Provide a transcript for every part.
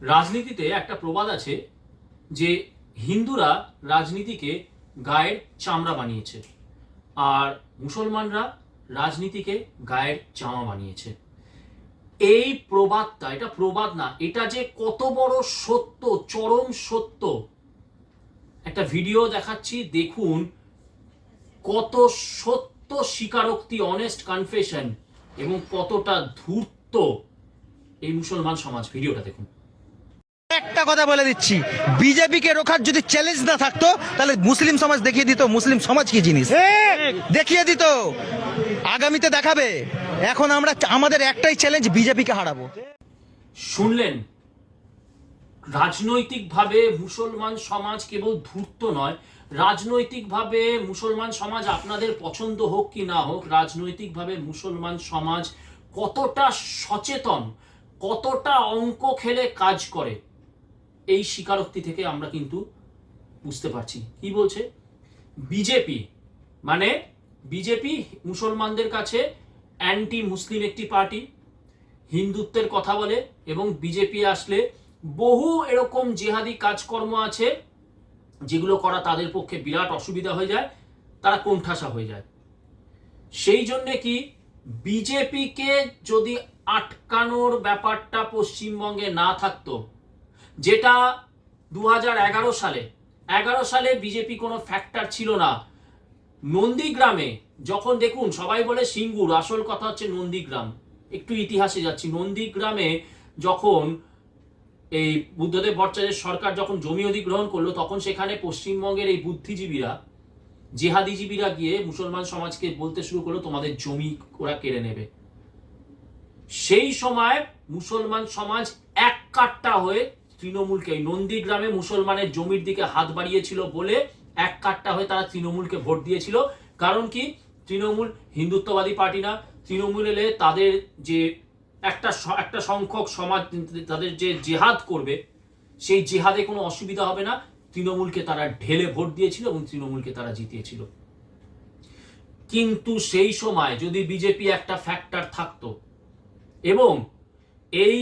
রাজনীতিতে একটা প্রবাদ আছে যে হিন্দুরা রাজনীতিকে গায়ের চামড়া বানিয়েছে আর মুসলমানরা রাজনীতিকে গায়ের জামা বানিয়েছে। এই প্রবাদটা, এটা প্রবাদ না, এটা যে কত বড় সত্য, চরম সত্য। একটা ভিডিও দেখাচ্ছি, দেখুন কত সত্য স্বীকারোক্তি, অনেস্ট কনফেশন, এবং কতটা ধূর্ত এই মুসলমান সমাজ। ভিডিওটা দেখুন। একটা কথা বলে দিচ্ছি, বিজেপিকে রোখার যদি চ্যালেঞ্জ না থাকতো তাহলে মুসলিম সমাজ দেখিয়ে দিত মুসলিম সমাজ কি জিনিস, দেখিয়ে দিত, আগামীতে দেখাবে। এখন আমরা আমাদের একটাই চ্যালেঞ্জ, বিজেপিকে হারাবো। শুনলেন, রাজনৈতিকভাবে মুসলমান সমাজ কেবল ধূর্ত নয়, রাজনৈতিকভাবে মুসলমান সমাজ আপনাদের পছন্দ হোক কি না হোক, রাজনৈতিকভাবে মুসলমান সমাজ কতটা সচেতন, কতটা অঙ্ক খেলে কাজ করে, এই স্বীকারোক্তি থেকে আমরা কিন্তু বুঝতে পারছি। কি বলছে বিজেপি, মানে বিজেপি মুসলমানদের কাছে অ্যান্টি মুসলিম একটি পার্টি, হিন্দুত্বের কথা বলে, এবং বিজেপি আসলে বহু এরকম জেহাদি কাজকর্ম আছে যেগুলো করা তাদের পক্ষে বিরাট অসুবিধা হয়ে যায়, তারা কোণঠাসা হয়ে যায়। সেই জন্যে কি বিজেপিকে যদি আটকানোর ব্যাপারটা পশ্চিমবঙ্গে না থাকতো, যেটা 2011 সালে বিজেপি কোনো ফ্যাক্টর ছিল না। নন্দীগ্রামে যখন, দেখুন সবাই বলে সিঙ্গুর, আসল কথা হচ্ছে নন্দীগ্রাম। একটু ইতিহাসে যাচ্ছি। নন্দীগ্রামে যখন এই বুদ্ধদেব ভট্টাচার্যের সরকার যখন জমি অধিগ্রহণ করলো, তখন সেখানে পশ্চিমবঙ্গের এই বুদ্ধিজীবীরা, জেহাদিজীবীরা গিয়ে মুসলমান সমাজকে বলতে শুরু করলো তোমাদের জমি ওরা কেড়ে নেবে। সেই সময় মুসলমান সমাজ এক কাট্টা হয়ে তৃণমূলকে, নন্দীগ্রামে মুসলমানের জমির দিকে হাত বাড়িয়েছিল বলে এক কাট্টা হয়ে তারা তৃণমূলকে ভোট দিয়েছিল। কারণ কি, তৃণমূল হিন্দুত্ববাদী পার্টি না, তৃণমূল এলে তাদের যে একটা সংখ্যক সমাজ তাদের যে জেহাদ করবে, সেই জেহাদে কোনো অসুবিধা হবে না। তৃণমূলকে তারা ঢেলে ভোট দিয়েছিল এবং তৃণমূলকে তারা জিতিয়েছিল। কিন্তু সেই সময় যদি বিজেপি একটা ফ্যাক্টর থাকতো এবং এই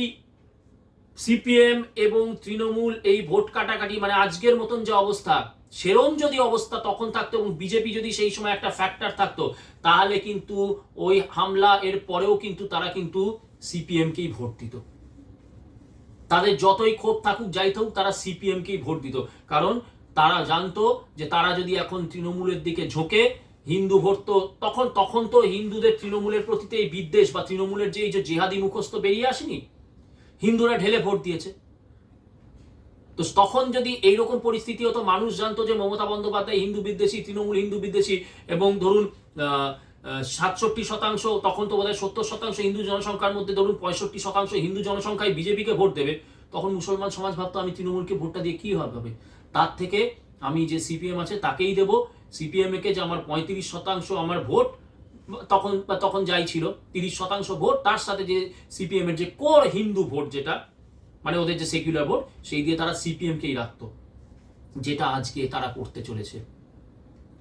সিপিএম এবং তৃণমূল এই ভোট কাটাকাটি, মানে আজকের মতন যে অবস্থা, সেরম যদি অবস্থা তখন থাকতো এবং বিজেপি যদি সেই সময় একটা ফ্যাক্টর থাকতো, তাহলে কিন্তু ওই হামলা এর পরেও কিন্তু তারা কিন্তু সিপিএম কেই ভোট দিত। তাদের যতই ক্ষোভ থাকুক, যাই থাকুক, তারা সিপিএম কেই ভোট দিত। কারণ তারা জানতো যে তারা যদি এখন তৃণমূলের দিকে ঝোঁকে, হিন্দু ভোট তো তখন তো হিন্দুদের তৃণমূলের প্রতি এই বিদ্বেষ বা তৃণমূলের যে এই যে জেহাদি মুখস্থ বেরিয়ে আসেনি, হিন্দুরা ঢেলে ভোট দিয়েছে। তো তখন যদি এইরকম পরিস্থিতি হতো, মানুষ জানতো যে মমতা বন্দ্যোপাধ্যায় হিন্দু বিদ্বেষী, তৃণমূল হিন্দু বিদ্বেষী, এবং ধরুন 67%, তখন তো বোধহয় 70% হিন্দু জনসংখ্যার মধ্যে ধরুন 65% হিন্দু জনসংখ্যায় বিজেপিকে ভোট দেবে, তখন মুসলমান সমাজ ভাবতো আমি তৃণমূলকে ভোটটা দিয়ে কি হবে, তার থেকে আমি যে সিপিএম আছে তাকেই দেব। সিপিএম কে যে আমার 35% আমার ভোট, তখন যাই ছিল 30% ভোট, তার সাথে যে সিপিএম এর যে কোর হিন্দু ভোট, যেটা মানে ওদের যে সেকুলার ভোট, সেই দিয়ে তারা সিপিএম কেই রাখতো, যেটা আজকে তারা করতে চলেছে।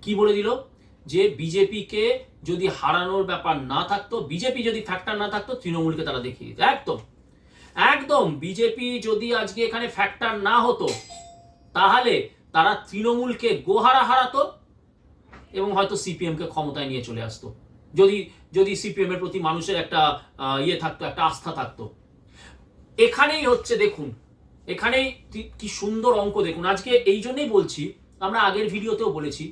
কি বলে দিল যে বিজেপিকে যদি হারানোর ব্যাপার না থাকতো, বিজেপি যদি ফ্যাক্টর না থাকতো, তৃণমূলকে তারা দেখিয়ে দিত। একদম একদম বিজেপি যদি আজকে এখানে ফ্যাক্টর না হতো, তাহলে তারা তৃণমূলকে গোহারা হারাতো এবং হয়তো সিপিএম কে ক্ষমতায় নিয়ে চলে আসতো, যদি সিপিএম এর প্রতি মানুষের একটা ইয়ে থাকতো, একটা আস্থা থাকতো। এখানেই হচ্ছে, দেখুন এখানেই কি সুন্দর অঙ্ক দেখুন। আজকে এই জন্যই বলছি, আমরা আগের ভিডিওতেও বলেছি,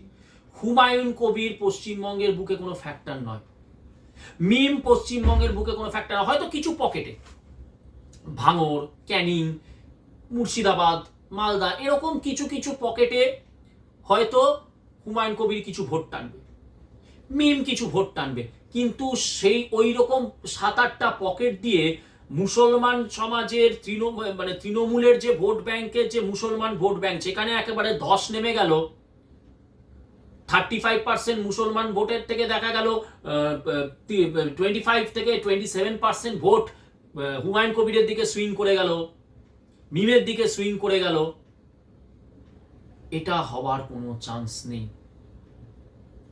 হুমায়ুন কবির পশ্চিমবঙ্গের বুকে কোনো ফ্যাক্টর নয়, মিম পশ্চিমবঙ্গের বুকে কোনো ফ্যাক্টর নয়। হয়তো কিছু পকেটে, ভাঙড়, ক্যানিং, মুর্শিদাবাদ, মালদা, এরকম কিছু কিছু পকেটে হয়তো হুমায়ুন কবির কিছু ভোট টানবে, মিম কিছু ভোট টানবে, কিন্তু সেই ওই রকম 7-8টা পকেট দিয়ে মুসলমান সমাজের তৃণমূলের যে ভোট ব্যাংকের যে মুসলমান ভোট ব্যাংক, সেখানে একেবারে ধস নেমে গেল। 35% মুসলমান ভোটের থেকে দেখা গেল 25 থেকে 27% ভোট হুমায়ুন কবিরের দিকে সুইং করে গেল, মিমের দিকে সুইং করে গেল। এটা হওয়ার কোনো চান্স নেই,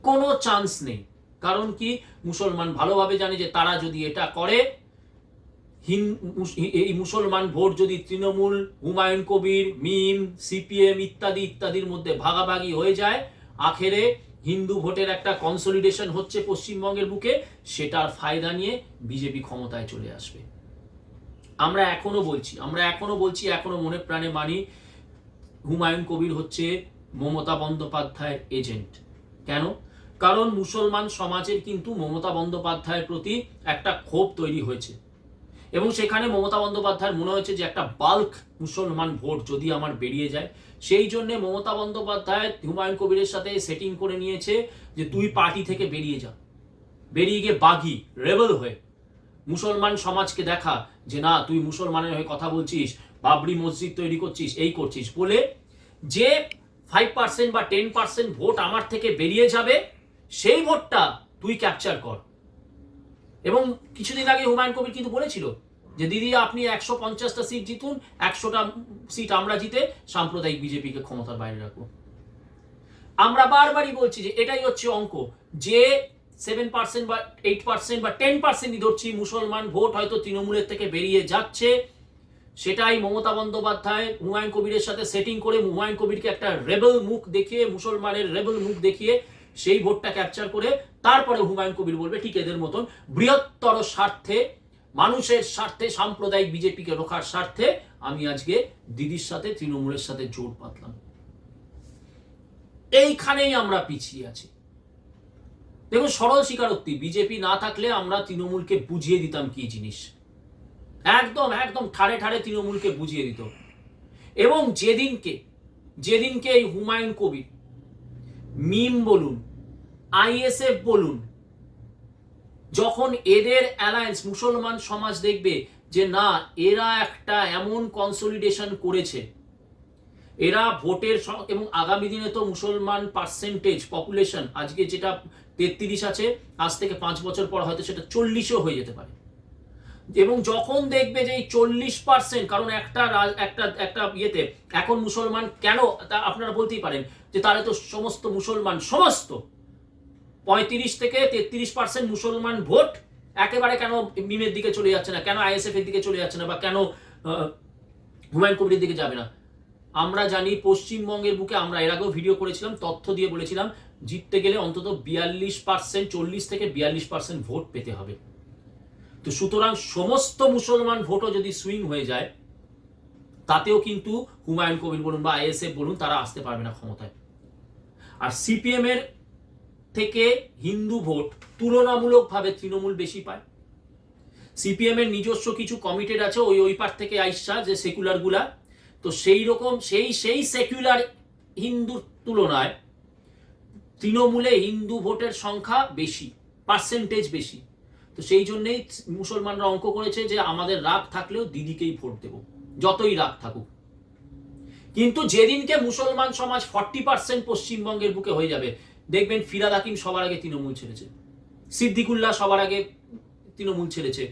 কোনো চান্স নেই। কারণ কি, মুসলমান ভালোভাবে জানে যে তারা যদি এটা করে, এই মুসলমান ভোট যদি তৃণমূল, হুমায়ুন কবির, মিম, সিপিএম ইত্যাদি ইত্যাদির মধ্যে ভাগাভাগি হয়ে যায়, আখেরে হিন্দু ভোটের একটা কনসলিডেশন হচ্ছে পশ্চিমবঙ্গের বুকে, সেটার ফায়দা নিয়ে বিজেপি ক্ষমতায় চলে আসবে। আমরা এখনো বলছি, এখনো মনে প্রাণে মানি, হুমায়ুন কবির হচ্ছে মমতা বন্দ্যোপাধ্যায়ের এজেন্ট। কেন? কারণ মুসলমান সমাজের কিন্তু মমতা বন্দ্যোপাধ্যায়ের প্রতি একটা ক্ষোভ তৈরি হয়েছে, এবং সেখানে মমতা বন্দ্যোপাধ্যায়ের মনে হয়েছে যে একটা বাল্ক মুসলমান ভোট যদি আমার বেরিয়ে যায়, সেই জন্য মমতা বন্দ্যোপাধ্যায় হুমায়ুন কবিরের সাথে সেটিং করে নিয়েছে যে তুই পার্টি থেকে বেরিয়ে যা, বেরিয়ে গিয়ে বাগি রেবেল হয়ে মুসলমান সমাজকে দেখা যে না তুই মুসলমানের হয়ে কথা বলছিস, বাবরি মসজিদ তৈরি করছিস, এই করছিস, বলে যে 5% বা 10% ভোট আমার থেকে বেরিয়ে যাবে সেই ভোটটা তুই ক্যাপচার কর। এবং কিছুদিন আগে হুমায়ুন কবির কিন্তু বলেছিল যে দিদি আপনি 150টা সিট জিতুন, 100টা সিট আমরা জিতে সাম্প্রদায়িক বিজেপিকে ক্ষমতার বাইরে রাখবো। আমরা বারবারই বলছি যে এটাই হচ্ছে অঙ্ক, যে 7% বা 8% বা 10% ধরছি মুসলমান ভোট হয়তো তৃণমূলের থেকে বেরিয়ে যাচ্ছে, সেটাই মমতা বন্দ্যোপাধ্যায় হুমায়ুন কবিরের সাথে সেটিং করে হুমায়ুন কবিরকে একটা রেবেল মুখ দেখিয়ে, মুসলমানের রেবেল মুখ দেখিয়ে সেই ভোটটা ক্যাপচার করে তারপরে হুমায়ুন কবির বলবে ঠিক এদের মতন বৃহত্তর স্বার্থে, মানুষের স্বার্থে, সাম্প্রদায়িক বিজেপিকে রোখার স্বার্থে আমি আজকে দিদির সাথে তৃণমূলের সাথে জোট বাঁধলাম। এইখানেই আমরা পিছিয়ে আছি। দেখুন, সরল স্বীকারোক্তি, বিজেপি না থাকলে আমরা তৃণমূলকে বুঝিয়ে দিতাম কি জিনিস, একদম একদম ঠাড়ে ঠাড়ে তৃণমূলকে বুঝিয়ে দিত। এবং যেদিনকে এই হুমায়ুন কবির, মিম বলুন, আইএসএফ বলুন, যখন এদের অ্যালায়েন্স মুসলমান সমাজ দেখবে যে না এরা একটা এমন কনসলিডেশন করেছে, এরা ভোটের এবং আগামী দিনে তো মুসলমান পার্সেন্টেজ পপুলেশন আজকে যেটা 33 আছে, আজ থেকে 5 বছর পর হয়তো সেটা 40ও হয়ে যেতে পারে। এবং যখন দেখবে যে এই 40%, কারণ একটা ইয়েতে এখন মুসলমান কেন, তা আপনারা বলতেই পারেন যে তাহলে তো সমস্ত মুসলমান, সমস্ত 35 থেকে 33% মুসলমান ভোট একেবারে কেন মিমের দিকে চলে যাচ্ছে না, কেন আইএসএফ এর দিকে চলে যাচ্ছে না, বা কেন হুমায়ুন কবিরের দিকে যাবে না? আমরা জানি পশ্চিমবঙ্গের বুকে, আমরা এর আগেও ভিডিও করেছিলাম, তথ্য দিয়ে বলেছিলাম জিততে গেলে অন্তত 42%, 40 থেকে 42% ভোট পেতে হবে। তো সুতরাং সমস্ত মুসলমান ভোটও যদি সুইং হয়ে যায়, তাতেও কিন্তু হুমায়ুন কবির বলুন বা আইএসএফ বলুন তারা আসতে পারবে না ক্ষমতায়। আর সিপিএম এর থেকে হিন্দু ভোট তুলনামূলকভাবে তৃণমূল বেশি পায়। সিপিএম এর নিজস্ব কিছু কমিটেড আছে ওই পার থেকে আইসা যে সেকুলার গুলা, তো সেই রকম সেই সেকুলার হিন্দুর তুলনায় তৃণমূলে হিন্দু ভোটের সংখ্যা বেশি, পার্সেন্টেজ বেশি। তো সেই জন্যই মুসলমানরা অঙ্ক করেছে যে আমাদের রাগ থাকলেও দিদিকেই ভোট দেব, যতই রাগ থাকুক। কিন্তু যেদিনকে মুসলমান সমাজ 40% পশ্চিমবঙ্গের বুকে হয়ে যাবে, দেখবেন ফিরাদ হাকিম সবার আগে তৃণমূল ছেড়েছে, সিদ্দিকুল্লাহ সবার আগে তৃণমূল ছেড়েছে,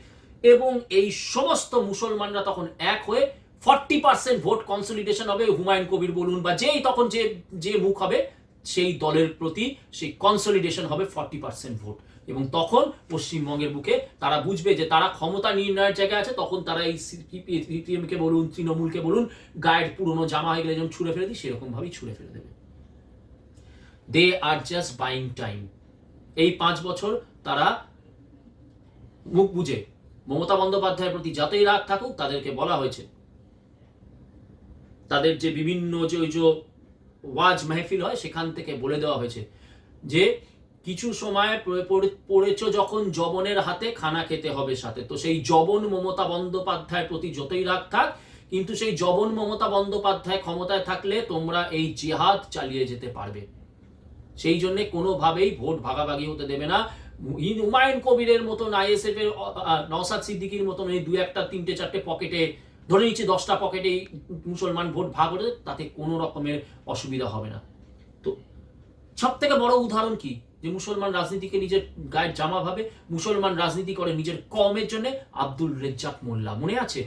এবং এই সমস্ত মুসলমানরা তখন এক হয়ে 40% ভোট কনসলিডেশন হবে। হুমায়ুন কবির বলুন বা যেই তখন যে মুখ হবে সেই দলের প্রতি সেই কনসলিডেশন হবে 40% ভোট, এবং তখন পশ্চিমবঙ্গের বুকে তারা বুঝবে যে তারা ক্ষমতা নির্ণয়ের জায়গায় আছে। তখন তারা এই সিপিএমকে বলুন, তৃণমূলকে বলুন, গায়ের পুরনো জামা হয়ে গেলে যেমন ছুঁড়ে ফেলে দিই সেরকম ভাবেই ছুঁড়ে ফেলে দেবে। দে আর জাস্ট বাইং টাইম। এই 5 বছর তারা মুখ বুঝে, মমতা বন্দ্যোপাধ্যায়ের প্রতি যতই রাগ থাকুক, তাদেরকে বলা হয়েছে, তাদের যে বিভিন্ন যে ওয়াজ মাহফিল হয় সেখান থেকে বলে দেওয়া হয়েছে যে কিছু সময় পড়েছ যখন জবনের হাতে, খানা খেতে হবে সাথে। তো সেই জবন মমতা বন্দ্যোপাধ্যায়ের প্রতি যতই রাগ থাক, কিন্তু সেই জবন মমতা বন্দ্যোপাধ্যায় ক্ষমতায় থাকলে তোমরা এই জিহাদ চালিয়ে যেতে পারবে। সেই জন্য কোনোভাবেই ভোট ভাগাভাগি হতে দেবে না। হুমায়ুন কবিরের মতন, আইএসএফ এর নওশাদ সিদ্দিকীর মতন এই 2, 1, 3, 4টে পকেটে, ধরে নিচ্ছি 10টা পকেটে মুসলমান ভোট ভাগ হতে, তাতে কোনো রকমের অসুবিধা হবে না। তো সব থেকে বড় উদাহরণ কি, যে মুসলমান রাজনীতিকে নিজের গায়ের জামা ভাবে, মুসলমান রাজনীতি করে নিজের কমের জন্য। আব্দুল রেজ্জাক মোল্লা, মনে আছে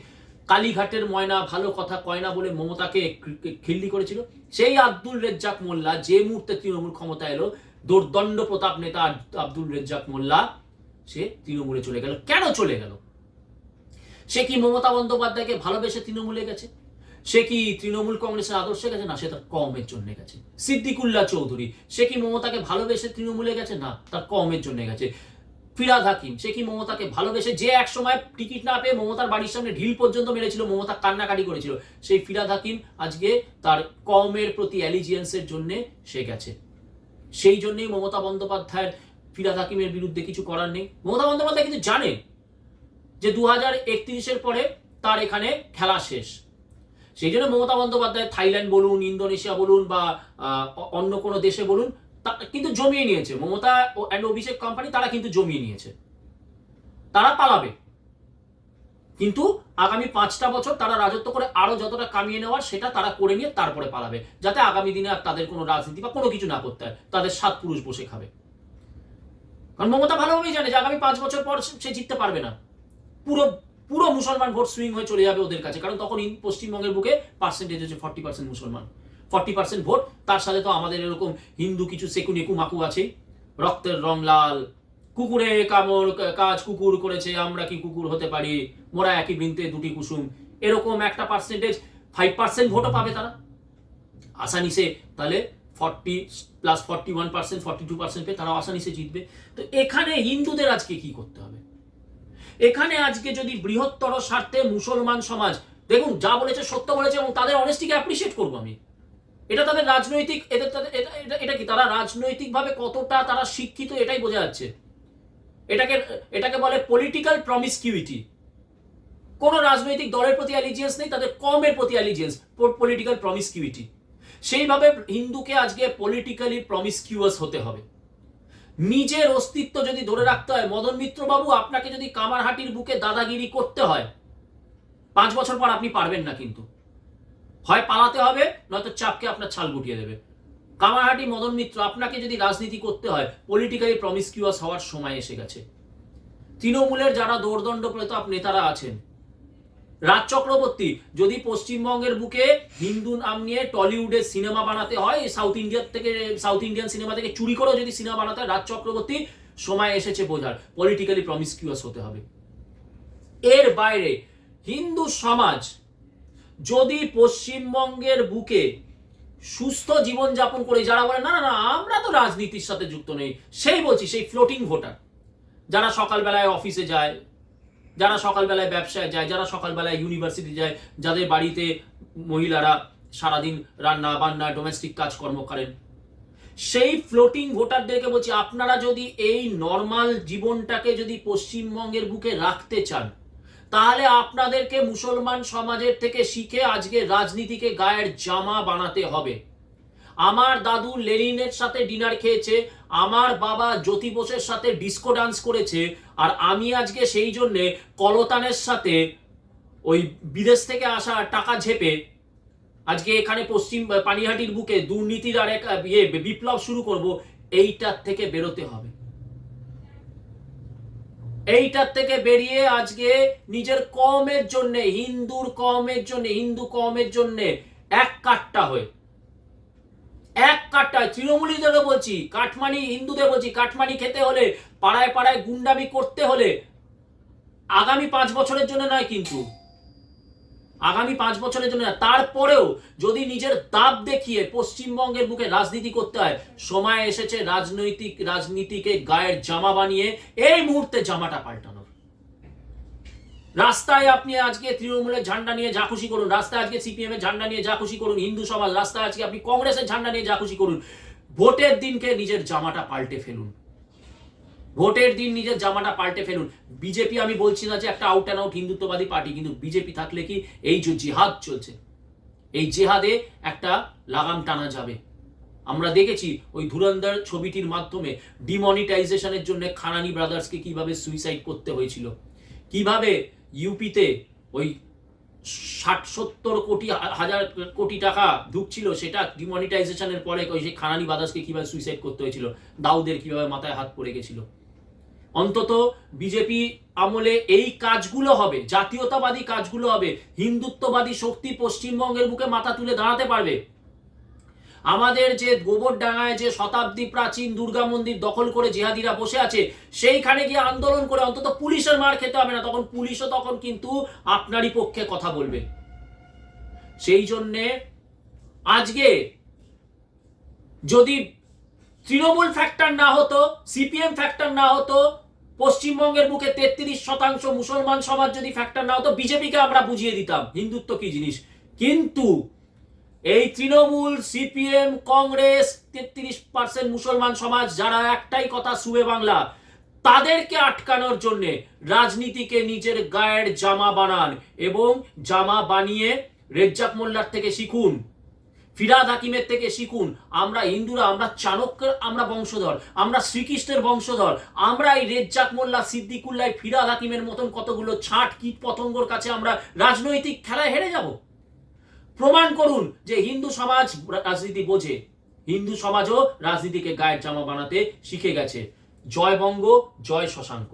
কালীঘাটের ময়না ভালো কথা কয় না বলে মমতাকে খিল্লি করেছিল? সেই আব্দুল রেজ্জাক মোল্লা যে মুহূর্তে তৃণমূল ক্ষমতা এলো, দোর্দণ্ড প্রতাপ নেতা আব্দুল রেজ্জাক মোল্লা, সে তৃণমূলে চলে গেল। কেন চলে গেল? সে কি মমতা বন্দ্যোপাধ্যায়কে ভালোবেসে তৃণমূলে গেছে? সে কি তৃণমূল কংগ্রেসের আদর্শে গেছে? না, সে তার কমের জন্য গেছে। সিদ্দিকুল্লাহ চৌধুরী, সে কি মমতাকে ভালোবেসে তৃণমূলে গেছে? না, তার কমের জন্য গেছে। ফিরহাদ হাকিম, সে কি মমতাকে ভালোবেসে, যে এক সময় টিকিট না পেয়ে মমতার বাড়ির সামনে ঢিল পর্যন্ত মেরেছিল, মমতা কান্নাকাটি করেছিল, সেই ফিরহাদ হাকিম আজকে তার কমের প্রতি অ্যালিজিয়েন্সের জন্য সে গেছে। সেই জন্যই মমতা বন্দ্যোপাধ্যায়ের ফিরহাদ হাকিমের বিরুদ্ধে কিছু করার নেই। মমতা বন্দ্যোপাধ্যায় কিন্তু জানে যে 2031-এর পরে তার এখানে খেলা শেষ। সেই জন্য মমতা বন্দ্যোপাধ্যায় থাইল্যান্ড বলুন, ইন্দোনেশিয়া বলুন বা অন্য কোনো দেশে বলুন, কিন্তু জমিয়ে নিয়েছে। মমতা অ্যান্ড অভিষেক কোম্পানি তারা কিন্তু জমিয়ে নিয়েছে, তারা পালাবে, কিন্তু আগামী 5টা বছর তারা রাজত্ব করে আরো যতটা কামিয়ে নেওয়ার সেটা তারা করে নিয়ে তারপরে পালাবে, যাতে আগামী দিনে আর তাদের কোনো রাজনীতি বা কোনো কিছু না করতে হয়, তাদের 7 পুরুষ বসে খাবে। কারণ মমতা ভালোভাবেই জানে যে আগামী 5 বছর পর সে জিততে পারবে না, পুরো পুরো মুসলমান ভোট সুইং হয়ে চলে যাবে ওদের কাছে। কারণ তখন পশ্চিমবঙ্গের বুকে পার্সেন্টেজ হচ্ছে 40% মুসলমান, 40% ভোট। তার সাথে তো আমাদের এরকম হিন্দু কিছু সেকুনেকু মাকু আছে, রক্তের রং লাল, কুকুরে কামড় কাজ কুকুর করেছে, আমরা কি কুকুর হতে পারি, মোরা একই বৃন্তে দুটি কুসুম, এরকম একটা পার্সেন্টেজ 5% ভোটও পাবে তারা আসানিসে। তাহলে 40 প্লাস 41%, 42% পেয়ে তারা আসানিসে জিতবে। তো এখানে হিন্দুদের আজকে কি করতে হবে? এখানে আজকে যদি বৃহত্তর স্বার্থে মুসলমান সমাজ, দেখুন যা বলেছে সত্য বলেছে এবং তাদের অনেস্টিকে অ্যাপ্রিশিয়েট করবো আমি। এটা তাদের রাজনৈতিক, এটা কি তারা রাজনৈতিকভাবে কতটা তারা শিক্ষিত এটাই বোঝা যাচ্ছে। এটাকে বলে পলিটিক্যাল প্রমিসকিউইটি। কোন রাজনৈতিক দলের প্রতি অ্যালিজিয়েন্স নেই, তাদের কমের প্রতি অ্যালিজিয়েন্স, পলিটিক্যাল প্রমিসকিউইটি। সেইভাবে হিন্দুকে আজকে পলিটিক্যালি প্রমিসকিউয়াস হতে হবে। নিজের অস্তিত্ব যদি ধরে রাখতে হয়, মদন মিত্র বাবু আপনাকে যদি কামারহাটির বুকে দাদাগিরি করতে হয় 5 বছর পর আপনি পারবেন না, কিন্তু হয় পালাতে হবে নয়তো চাপকে আপনার ছাল গুটিয়ে দেবে। কামারহাটি মদন মিত্র, আপনাকে যদি রাজনীতি করতে হয় পলিটিক্যালি প্রমিসকিউয়াস হওয়ার সময় এসে গেছে। তৃণমূলের যারা দৌর্দণ্ড প্রতাপ নেতারা আছেন, রাজ চক্রবর্তী, যদি পশ্চিমবঙ্গের বুকে হিন্দু নাম নিয়ে টলিউডে সিনেমা বানাতে হয়, সাউথ ইন্ডিয়ান সিনেমা থেকে চুরি করেও যদি সিনেমা বানাতে হয়, রাজ চক্রবর্তী সময় এসেছে বোঝার, পলিটিক্যালি প্রমিসকিউয়াস হতে হবে। এর বাইরে হিন্দু সমাজ যদি পশ্চিমবঙ্গের বুকে সুস্থ জীবনযাপন করে, যারা বলে না না না আমরা তো রাজনীতির সাথে যুক্ত নেই, সেই বলছি সেই ফ্লোটিং ভোটার, যারা সকালবেলায় অফিসে যায়, যারা সকালবেলায় ব্যবসায় যায়, যারা সকালবেলায় ইউনিভার্সিটি যায়, যাদের বাড়িতে মহিলারা সারাদিন রান্না বান্না ডোমেস্টিক কাজকর্ম করেন, সেই ফ্লোটিং ভোটারদেরকে বলছি, আপনারা যদি এই নর্মাল জীবনটাকে যদি পশ্চিমবঙ্গের বুকে রাখতে চান, তাহলে আপনাদেরকে মুসলমান সমাজের থেকে শিখে আজকে রাজনীতিকে গায়ের জামা বানাতে হবে। আমার দাদু লেনিনের সাথে ডিনার খেয়েছে, আমার বাবা জ্যোতি বোসের সাথে ডিস্কো ডান্স করেছে, আর আমি আজকে সেই জন্য কলতানের সাথে ওই বিদেশ থেকে আসা টাকা ঝেপে আজকে এখানে পশ্চিম পানিহাটির বুকে দুর্নীতির আর এক বিপ্লব শুরু করব। এইটার থেকে বেরোতে হবে। এইটার থেকে বেরিয়ে আজকে নিজের কমের জন্য, হিন্দু কমের জন্য এক কাট্টা হয়ে, এক কাট্টায় তৃণমূলীদেরও বলছি, কাটমানি হিন্দুদের বলছি, কাটমানি খেতে হলে, পাড়ায় পাড়ায় গুন্ডামি করতে হলে আগামী 5 বছরের জন্য নয়, কিন্তু আগামী 5 বছরের জন্য না, তারপরেও যদি নিজের দাব দেখিয়ে পশ্চিমবঙ্গের বুকে রাজনীতি করতে হয়, সময় এসেছে রাজনীতিকে গায়ের জামা বানিয়ে এই মুহূর্তে জামাটা পাল্টানোর। রাস্তায় আপনি আজকে তৃণমূলের ঝান্ডা নিয়ে যা খুশি করুন, রাস্তায় আজকে সিপিএম এর ঝান্ডা নিয়ে যা খুশি করুন, হিন্দু সমাজ রাস্তায় আজকে আপনি কংগ্রেসের ঝান্ডা নিয়ে যা খুশি করুন, ভোটের দিনকে নিজের জামাটা পাল্টে ফেলুন। ভোটের দিন নিজের জামাটা পাল্টে ফেলুন। বিজেপি, আমি বলছি না যে একটা আউট অ্যান্ড আউট হিন্দুত্ববাদী পার্টি, কিন্তু বিজেপি থাকলে কি এই যে জিহাদ চলছে, এই জেহাদে একটা লাগাম টানা যাবে। আমরা দেখেছি ওই ধুরন্ধর ছবিটির মাধ্যমে ডিমনিটাইজেশনের জন্য খানানি ব্রাদার্সকে কিভাবে সুইসাইড করতে হয়েছিল, কিভাবে ইউপিতে ওই 60-70 কোটি হাজার কোটি টাকা ঢুকছিল, সেটা ডিমনিটাইজেশনের পরে ওই সেই খানানি ব্রাদার্সকে কিভাবে সুইসাইড করতে হয়েছিল, দাউদের কিভাবে মাথায় হাত পড়ে গেছিল। অন্তত বিজেপি আমলে এই কাজগুলো হবে, জাতীয়তাবাদী কাজগুলো হবে, হিন্দুত্ববাদী শক্তি পশ্চিমবঙ্গের বুকে মাথা তুলে দাঁড়াতে পারবে। আমাদের যে গোবরডাঙ্গায় যে শতাব্দী প্রাচীন দুর্গা মন্দির দখল করে জিহাদিরা বসে আছে, সেইখানে গিয়ে আন্দোলন করে অন্তত পুলিশের মার খেতে হবে না, তখন পুলিশও তখন কিন্তু আপনারই পক্ষে কথা বলবে। সেই জন্যে আজকে যদি তৃণমূল ফ্যাক্টর না হতো, সিপিএম ফ্যাক্টর না হতো, পশ্চিমবঙ্গের বুকে 33% মুসলমান সমাজ যদি ফ্যাক্টর না হতো, বিজেপিকে আমরা বুঝিয়ে দিতাম হিন্দুত্ব কি জিনিস। কিন্তু এই তৃণমূল, সিপিএম, কংগ্রেস, 33% মুসলমান সমাজ যারা একটাই কথা শুয়ে বাংলা, তাদেরকে আটকানোর জন্য রাজনীতিকে নিজের গায়ের জামা বানান এবং জামা বানিয়ে রেজ্জাক মোল্লার থেকে শিখুন, ফিরহাদ হাকিমের থেকে শিখুন। আমরা হিন্দুরা, আমরা চাণক্যের আমরা বংশধর, আমরা শ্রীকৃষ্ণের বংশধর। আমরা এই রেজ্জাক মোল্লা, সিদ্দিকুল্লাহ, ফিরহাদ হাকিমের মতন কতগুলো ছাট কীট পতঙ্গর কাছে আমরা রাজনৈতিক খেলায় হেরে যাব? প্রমাণ করুন যে হিন্দু সমাজ রাজনীতি বোঝে, হিন্দু সমাজও রাজনীতিকে গায়ের জামা বানাতে শিখে গেছে। জয় বঙ্গ, জয় শশাঙ্ক।